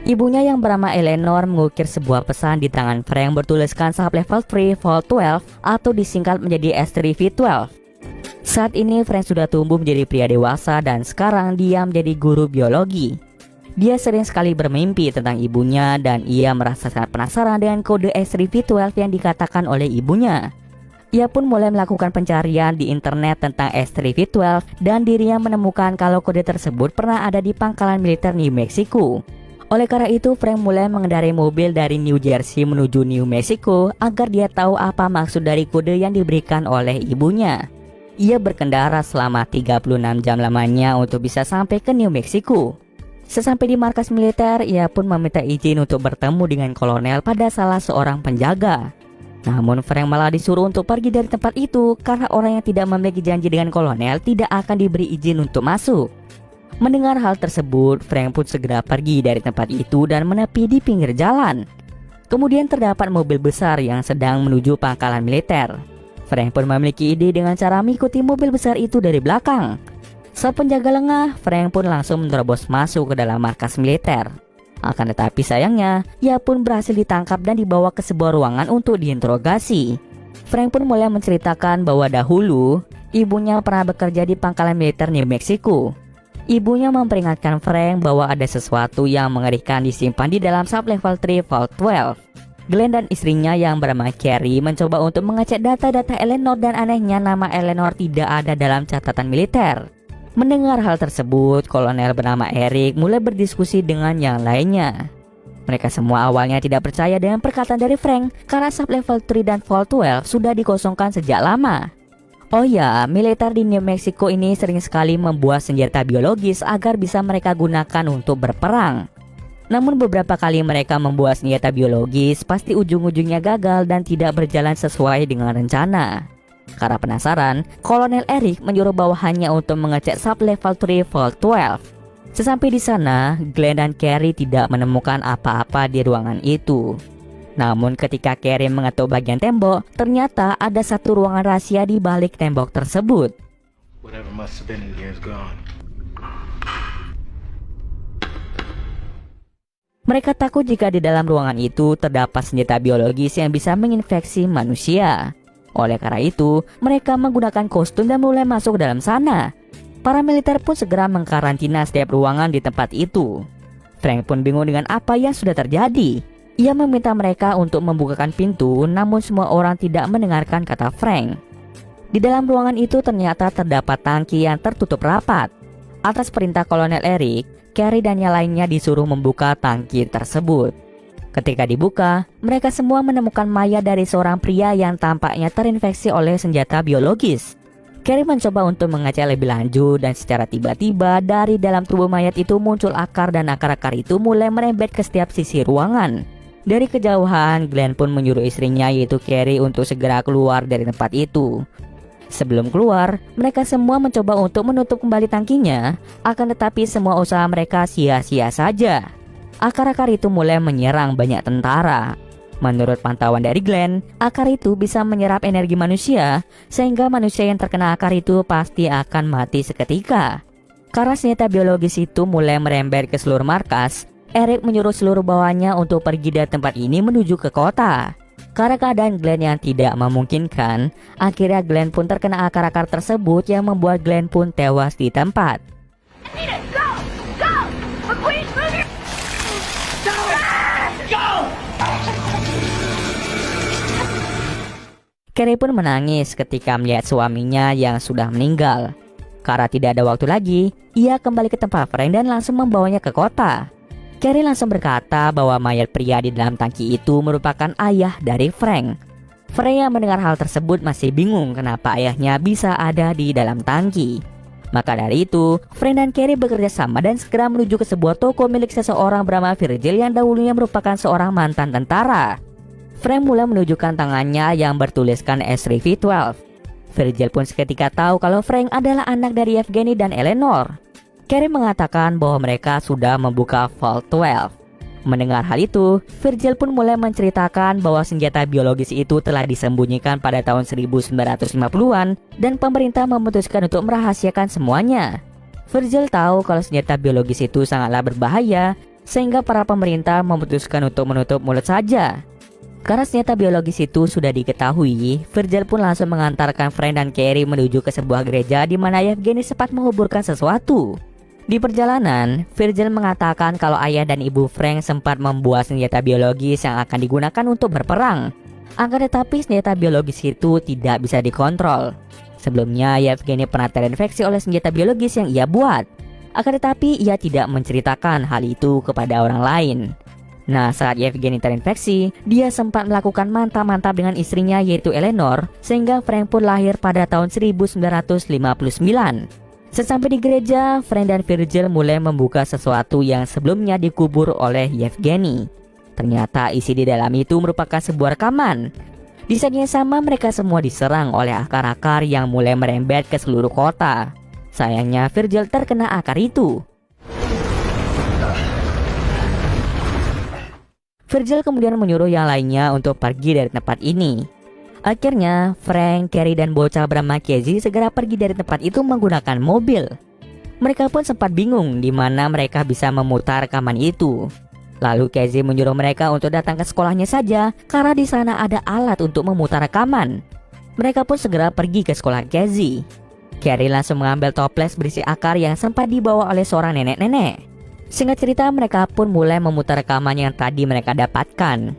Ibunya yang bernama Eleanor mengukir sebuah pesan di tangan Frank bertuliskan sub level 3 Vault 12 atau disingkat menjadi S3V12. Saat ini Frank sudah tumbuh menjadi pria dewasa dan sekarang dia menjadi guru biologi. Dia sering sekali bermimpi tentang ibunya dan ia merasa sangat penasaran dengan kode S3V12 yang dikatakan oleh ibunya. Ia pun mulai melakukan pencarian di internet tentang S3V12 dan dirinya menemukan kalau kode tersebut pernah ada di pangkalan militer New Mexico. Oleh karena itu, Frank mulai mengendarai mobil dari New Jersey menuju New Mexico agar dia tahu apa maksud dari kode yang diberikan oleh ibunya. Ia berkendara selama 36 jam lamanya untuk bisa sampai ke New Mexico. Sesampai di markas militer, ia pun meminta izin untuk bertemu dengan kolonel pada salah seorang penjaga. Namun Frank malah disuruh untuk pergi dari tempat itu karena orang yang tidak memiliki janji dengan kolonel tidak akan diberi izin untuk masuk. Mendengar hal tersebut, Frank pun segera pergi dari tempat itu dan menepi di pinggir jalan. Kemudian terdapat mobil besar yang sedang menuju pangkalan militer. Frank pun memiliki ide dengan cara mengikuti mobil besar itu dari belakang. Saat penjaga lengah, Frank pun langsung menerobos masuk ke dalam markas militer. Akan tetapi sayangnya, ia pun berhasil ditangkap dan dibawa ke sebuah ruangan untuk diinterogasi. Frank pun mulai menceritakan bahwa dahulu, ibunya pernah bekerja di pangkalan militer New Mexico. Ibunya memperingatkan Frank bahwa ada sesuatu yang mengerikan disimpan di dalam sub level 3 Vault 12. Glenn dan istrinya yang bernama Carrie mencoba untuk mengecek data-data Eleanor dan anehnya nama Eleanor tidak ada dalam catatan militer. Mendengar hal tersebut, kolonel bernama Eric mulai berdiskusi dengan yang lainnya. Mereka semua awalnya tidak percaya dengan perkataan dari Frank karena sub level 3 dan Vault 12 sudah dikosongkan sejak lama. Oh ya, militer di New Mexico ini sering sekali membuat senjata biologis agar bisa mereka gunakan untuk berperang. Namun beberapa kali mereka membuat senjata biologis pasti ujung-ujungnya gagal dan tidak berjalan sesuai dengan rencana. Karena penasaran, Kolonel Eric menyuruh bawahannya untuk mengecek sub level 3 Vault 12. Sesampai di sana, Glenn dan Carrie tidak menemukan apa-apa di ruangan itu. Namun ketika Carrie mengetuk bagian tembok, ternyata ada satu ruangan rahasia di balik tembok tersebut. Mereka takut jika di dalam ruangan itu terdapat senjata biologis yang bisa menginfeksi manusia. Oleh karena itu, mereka menggunakan kostum dan mulai masuk ke dalam sana. Para militer pun segera mengkarantina setiap ruangan di tempat itu. Frank pun bingung dengan apa yang sudah terjadi. Ia meminta mereka untuk membukakan pintu, namun semua orang tidak mendengarkan kata Frank. Di dalam ruangan itu ternyata terdapat tangki yang tertutup rapat. Atas perintah Kolonel Eric, Carrie dan yang lainnya disuruh membuka tangki tersebut. Ketika dibuka, mereka semua menemukan mayat dari seorang pria yang tampaknya terinfeksi oleh senjata biologis. Carrie mencoba untuk mengecek lebih lanjut dan secara tiba-tiba dari dalam tubuh mayat itu muncul akar dan akar-akar itu mulai merembet ke setiap sisi ruangan. Dari kejauhan, Glenn pun menyuruh istrinya yaitu Carrie untuk segera keluar dari tempat itu. Sebelum keluar, mereka semua mencoba untuk menutup kembali tangkinya, akan tetapi semua usaha mereka sia-sia saja. Akar-akar itu mulai menyerang banyak tentara. Menurut pantauan dari Glenn, akar itu bisa menyerap energi manusia, sehingga manusia yang terkena akar itu pasti akan mati seketika. Karena senjata biologis itu mulai merembet ke seluruh markas, Eric menyuruh seluruh bawahannya untuk pergi dari tempat ini menuju ke kota. Karena keadaan Glenn yang tidak memungkinkan, akhirnya Glenn pun terkena akar-akar tersebut yang membuat Glenn pun tewas di tempat. Carrie pun menangis ketika melihat suaminya yang sudah meninggal. Karena tidak ada waktu lagi, ia kembali ke tempat Frank dan langsung membawanya ke kota. Carrie langsung berkata bahwa mayat pria di dalam tangki itu merupakan ayah dari Frank. Frank yang mendengar hal tersebut masih bingung kenapa ayahnya bisa ada di dalam tangki. Maka dari itu, Frank dan Carrie bekerja sama dan segera menuju ke sebuah toko milik seseorang bernama Virgil yang dahulunya merupakan seorang mantan tentara. Frank mulai menunjukkan tangannya yang bertuliskan S3V12. Virgil pun seketika tahu kalau Frank adalah anak dari Evgeny dan Eleanor. Carrie mengatakan bahwa mereka sudah membuka Vault 12. Mendengar hal itu, Virgil pun mulai menceritakan bahwa senjata biologis itu telah disembunyikan pada tahun 1950-an dan pemerintah memutuskan untuk merahasiakan semuanya. Virgil tahu kalau senjata biologis itu sangatlah berbahaya, sehingga para pemerintah memutuskan untuk menutup mulut saja. Karena senjata biologis itu sudah diketahui, Virgil pun langsung mengantarkan Frank dan Carrie menuju ke sebuah gereja di mana Yevgeny sempat menguburkan sesuatu. Di perjalanan, Virgil mengatakan kalau ayah dan ibu Frank sempat membuat senjata biologis yang akan digunakan untuk berperang. Akan tetapi senjata biologis itu tidak bisa dikontrol. Sebelumnya, Yevgeny pernah terinfeksi oleh senjata biologis yang ia buat. Akan tetapi ia tidak menceritakan hal itu kepada orang lain. Nah, saat Yevgeny terinfeksi, dia sempat melakukan mantap-mantap dengan istrinya yaitu Eleanor, sehingga Frank pun lahir pada tahun 1959. Sesampai di gereja, Frank dan Virgil mulai membuka sesuatu yang sebelumnya dikubur oleh Yevgeny. Ternyata isi di dalam itu merupakan sebuah rekaman. Di saat yang sama mereka semua diserang oleh akar-akar yang mulai merembet ke seluruh kota. Sayangnya Virgil terkena akar itu. Virgil kemudian menyuruh yang lainnya untuk pergi dari tempat ini. Akhirnya Frank, Carrie, dan bocah bernama Casey segera pergi dari tempat itu menggunakan mobil. Mereka pun sempat bingung di mana mereka bisa memutar rekaman itu. Lalu Casey menyuruh mereka untuk datang ke sekolahnya saja karena di sana ada alat untuk memutar rekaman. Mereka pun segera pergi ke sekolah Casey. Carrie langsung mengambil toples berisi akar yang sempat dibawa oleh seorang nenek-nenek. Singkat cerita, mereka pun mulai memutar rekaman yang tadi mereka dapatkan.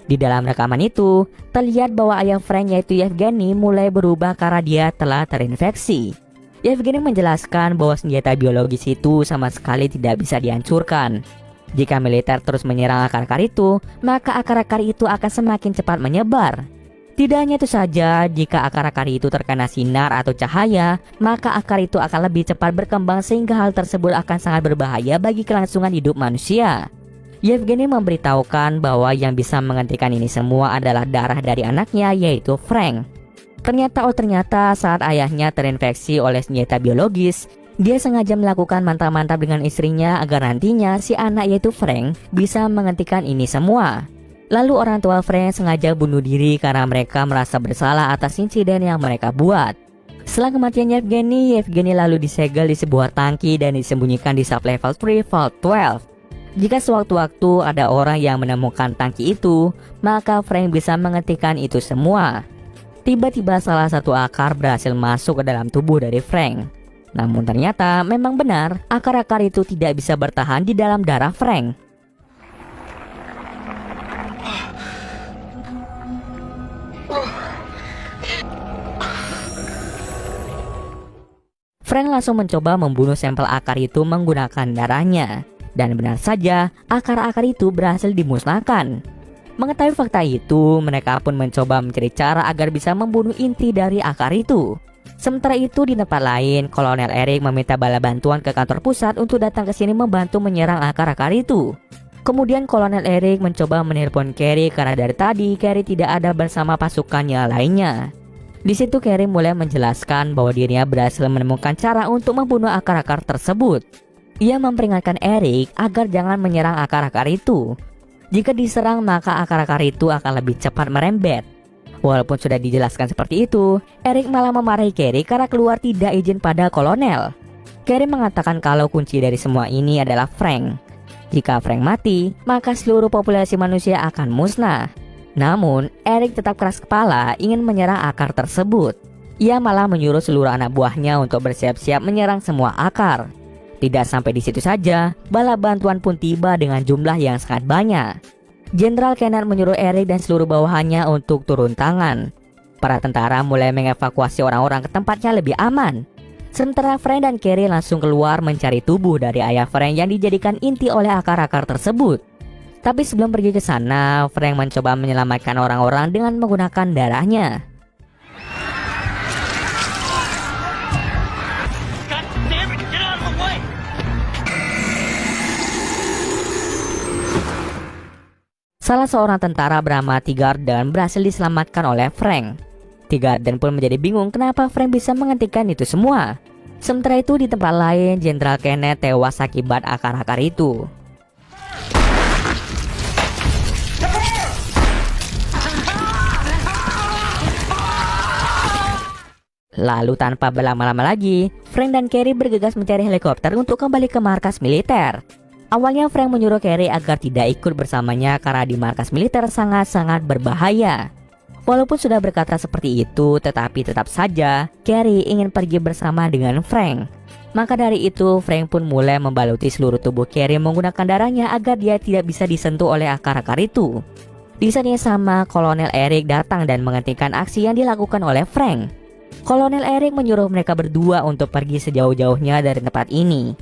Di dalam rekaman itu, terlihat bahwa ayah Frank yaitu Yevgeny mulai berubah karena dia telah terinfeksi. Yevgeny menjelaskan bahwa senjata biologis itu sama sekali tidak bisa dihancurkan. Jika militer terus menyerang akar-akar itu, maka akar-akar itu akan semakin cepat menyebar. Tidak hanya itu saja, jika akar-akar itu terkena sinar atau cahaya, maka akar itu akan lebih cepat berkembang sehingga hal tersebut akan sangat berbahaya bagi kelangsungan hidup manusia. Yevgeny memberitahukan bahwa yang bisa menghentikan ini semua adalah darah dari anaknya yaitu Frank. Ternyata saat ayahnya terinfeksi oleh senjata biologis, dia sengaja melakukan mantap-mantap dengan istrinya agar nantinya si anak yaitu Frank bisa menghentikan ini semua. Lalu orang tua Frank sengaja bunuh diri karena mereka merasa bersalah atas insiden yang mereka buat. Setelah kematian Yevgeny lalu disegel di sebuah tangki dan disembunyikan di sub-level 3 Vault 12. Jika sewaktu-waktu ada orang yang menemukan tangki itu, maka Frank bisa menghentikan itu semua. Tiba-tiba salah satu akar berhasil masuk ke dalam tubuh dari Frank. Namun ternyata memang benar, akar-akar itu tidak bisa bertahan di dalam darah Frank. Frank langsung mencoba membunuh sampel akar itu menggunakan darahnya. Dan benar saja, akar-akar itu berhasil dimusnahkan. Mengetahui fakta itu, mereka pun mencoba mencari cara agar bisa membunuh inti dari akar itu. Sementara itu di tempat lain, Kolonel Eric meminta bala bantuan ke kantor pusat untuk datang ke sini membantu menyerang akar-akar itu. Kemudian Kolonel Eric mencoba menelpon Carrie karena dari tadi Carrie tidak ada bersama pasukannya lainnya. Di situ Carrie mulai menjelaskan bahwa dirinya berhasil menemukan cara untuk membunuh akar-akar tersebut. Ia memperingatkan Eric agar jangan menyerang akar-akar itu. Jika diserang maka akar-akar itu akan lebih cepat merembet. Walaupun sudah dijelaskan seperti itu, Eric malah memarahi Carrie karena keluar tidak izin pada kolonel. Carrie mengatakan kalau kunci dari semua ini adalah Frank. Jika Frank mati, maka seluruh populasi manusia akan musnah. Namun, Eric tetap keras kepala ingin menyerang akar tersebut. Ia malah menyuruh seluruh anak buahnya untuk bersiap-siap menyerang semua akar. Tidak sampai di situ saja, bala bantuan pun tiba dengan jumlah yang sangat banyak. Jenderal Kenneth menyuruh Eric dan seluruh bawahannya untuk turun tangan. Para tentara mulai mengevakuasi orang-orang ke tempatnya lebih aman. Sementara Frank dan Carrie langsung keluar mencari tubuh dari ayah Frank yang dijadikan inti oleh akar-akar tersebut. Tapi sebelum pergi ke sana, Frank mencoba menyelamatkan orang-orang dengan menggunakan darahnya. Salah seorang tentara bernama T-Garden berhasil diselamatkan oleh Frank. T-Garden pun menjadi bingung kenapa Frank bisa menghentikan itu semua. Sementara itu di tempat lain, Jenderal Kenneth tewas akibat akar-akar itu. Lalu tanpa berlama-lama lagi, Frank dan Carrie bergegas mencari helikopter untuk kembali ke markas militer. Awalnya Frank menyuruh Carrie agar tidak ikut bersamanya karena di markas militer sangat-sangat berbahaya. Walaupun sudah berkata seperti itu, tetapi tetap saja Carrie ingin pergi bersama dengan Frank. Maka dari itu Frank pun mulai membaluti seluruh tubuh Carrie menggunakan darahnya agar dia tidak bisa disentuh oleh akar-akar itu. Di saat yang sama, Kolonel Eric datang dan menghentikan aksi yang dilakukan oleh Frank. Kolonel Eric menyuruh mereka berdua untuk pergi sejauh-jauhnya dari tempat ini.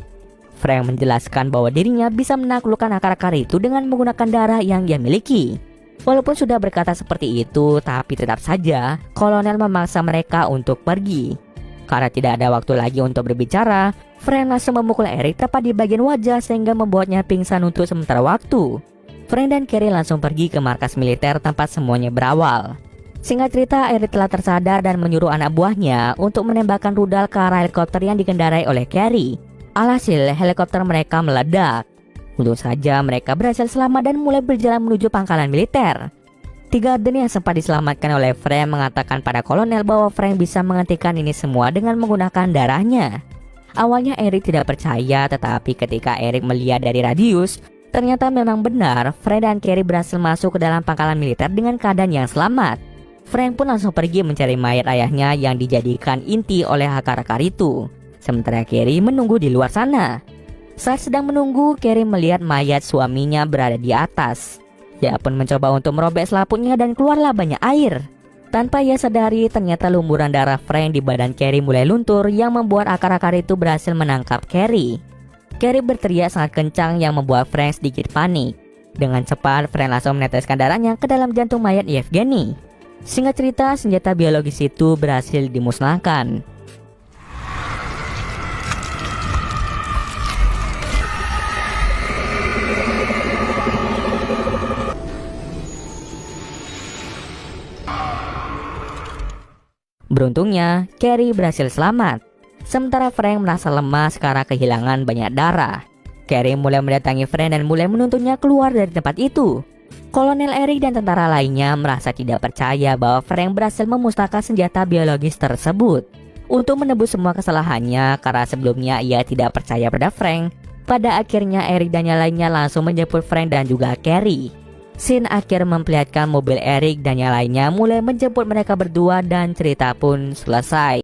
Frank menjelaskan bahwa dirinya bisa menaklukkan akar-akar itu dengan menggunakan darah yang dia miliki. Walaupun sudah berkata seperti itu, tapi tetap saja Kolonel memaksa mereka untuk pergi. Karena tidak ada waktu lagi untuk berbicara, Frank langsung memukul Eric tepat di bagian wajah sehingga membuatnya pingsan untuk sementara waktu. Frank dan Carrie langsung pergi ke markas militer tempat semuanya berawal. Singkat cerita, Eric telah tersadar dan menyuruh anak buahnya untuk menembakkan rudal ke arah helikopter yang dikendarai oleh Carrie. Alhasil, helikopter mereka meledak. Untung saja mereka berhasil selamat dan mulai berjalan menuju pangkalan militer. Tiga garden yang sempat diselamatkan oleh Frank mengatakan pada kolonel bahwa Frank bisa menghentikan ini semua dengan menggunakan darahnya. Awalnya Eric tidak percaya, tetapi ketika Eric melihat dari radius, ternyata memang benar Frank dan Carrie berhasil masuk ke dalam pangkalan militer dengan keadaan yang selamat. Frank pun langsung pergi mencari mayat ayahnya yang dijadikan inti oleh akar-akar itu. Sementara Carrie menunggu di luar sana. Saat sedang menunggu, Carrie melihat mayat suaminya berada di atas. Dia pun mencoba untuk merobek selaputnya dan keluarlah banyak air. Tanpa ia sadari, ternyata lumuran darah Frank di badan Carrie mulai luntur yang membuat akar-akar itu berhasil menangkap Carrie. Carrie berteriak sangat kencang yang membuat Frank sedikit panik. Dengan cepat, Frank langsung meneteskan darahnya ke dalam jantung mayat Yevgeny. Singkat cerita, senjata biologis itu berhasil dimusnahkan. Beruntungnya, Carrie berhasil selamat. Sementara Frank merasa lemas karena kehilangan banyak darah. Carrie mulai mendatangi Frank dan mulai menuntunnya keluar dari tempat itu. Kolonel Eric dan tentara lainnya merasa tidak percaya bahwa Frank berhasil memusnahkan senjata biologis tersebut. Untuk menebus semua kesalahannya karena sebelumnya ia tidak percaya pada Frank, pada akhirnya Eric dan yang lainnya langsung menjemput Frank dan juga Carrie. Scene akhir memperlihatkan mobil Eric dan yang lainnya mulai menjemput mereka berdua dan cerita pun selesai.